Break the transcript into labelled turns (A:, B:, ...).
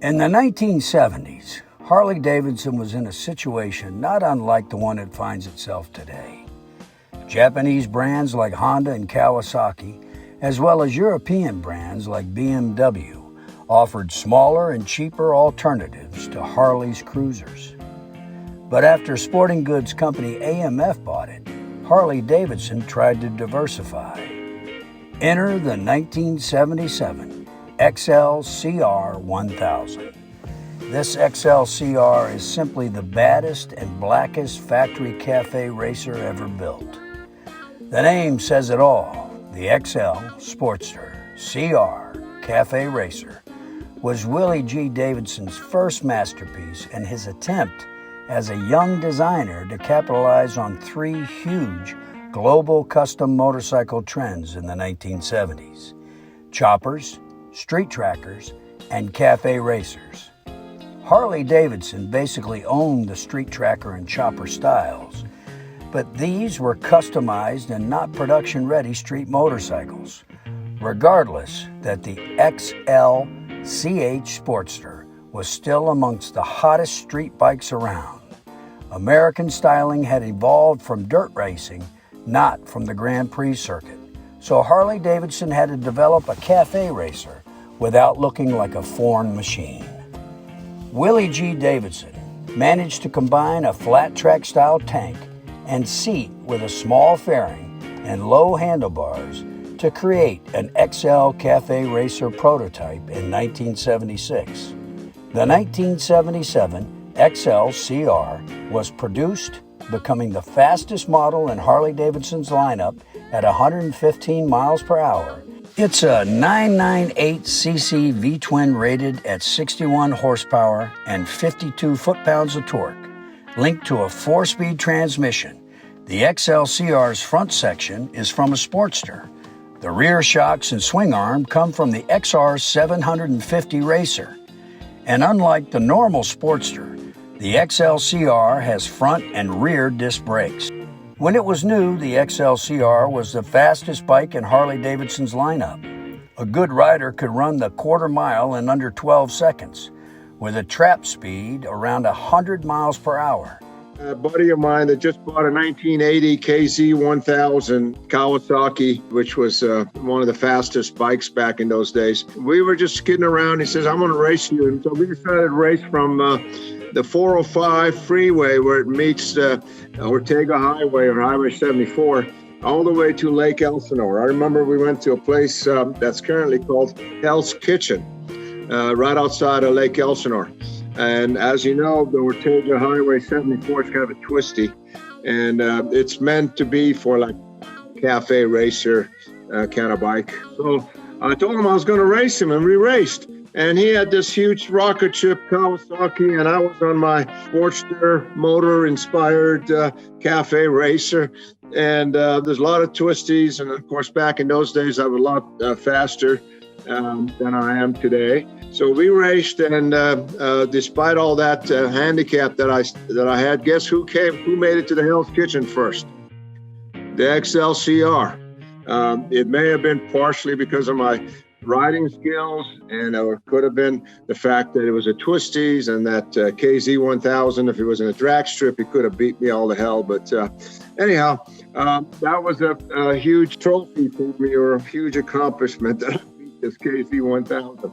A: In the 1970s, Harley-Davidson was in a situation not unlike the one it finds itself today. Japanese brands like Honda and Kawasaki, as well as European brands like BMW, offered smaller and cheaper alternatives to Harley's cruisers. But after sporting goods company AMF bought it, Harley-Davidson tried to diversify. Enter the 1977 XLCR 1000. This XLCR is simply the baddest and blackest factory cafe racer ever built. The name says it all. The XL Sportster CR Cafe Racer was Willie G. Davidson's first masterpiece and his attempt as a young designer to capitalize on three huge global custom motorcycle trends in the 1970s: choppers, street trackers, and cafe racers. Harley-Davidson basically owned the street tracker and chopper styles, but these were customized and not production-ready street motorcycles. Regardless that the XLCH Sportster was still amongst the hottest street bikes around. American styling had evolved from dirt racing, not from the Grand Prix circuit, so Harley-Davidson had to develop a cafe racer without looking like a foreign machine. Willie G. Davidson managed to combine a flat track style tank and seat with a small fairing and low handlebars to create an XL Cafe Racer prototype in 1976. The 1977 XLCR was produced, becoming the fastest model in Harley-Davidson's lineup at 115 miles per hour. It's a 998cc V-twin rated at 61 horsepower and 52 foot-pounds of torque, linked to a 4-speed transmission. The XLCR's front section is from a Sportster. The rear shocks and swing arm come from the XR 750 Racer. And unlike the normal Sportster, the XLCR has front and rear disc brakes. When it was new, the XLCR was the fastest bike in Harley-Davidson's lineup. A good rider could run the quarter mile in under 12 seconds, with a trap speed around 100 miles per hour.
B: A buddy of mine that just bought a 1980 KZ1000 Kawasaki, which was one of the fastest bikes back in those days. We were just kidding around. He says, "I'm going to race you." And so we decided to race from the 405 freeway where it meets Ortega Highway or Highway 74 all the way to Lake Elsinore. I remember we went to a place that's currently called Hell's Kitchen, right outside of Lake Elsinore. And as you know, the Ortega Highway 74 is kind of a twisty, and it's meant to be for like cafe racer kind of bike. So I told him I was going to race him, and we raced. And he had this huge rocket ship Kawasaki, and I was on my Sportster motor-inspired cafe racer. And there's a lot of twisties, and of course, back in those days, I was a lot faster than I am today. So we raced, and despite all that handicap that I had, guess who made it to the Hell's Kitchen first? The XLCR. It may have been partially because of my riding skills, and it could have been the fact that it was a twisties and that KZ1000, if it was in a drag strip, he could have beat me all to hell. But anyhow, that was a huge trophy for me, or a huge accomplishment that I beat this KZ1000.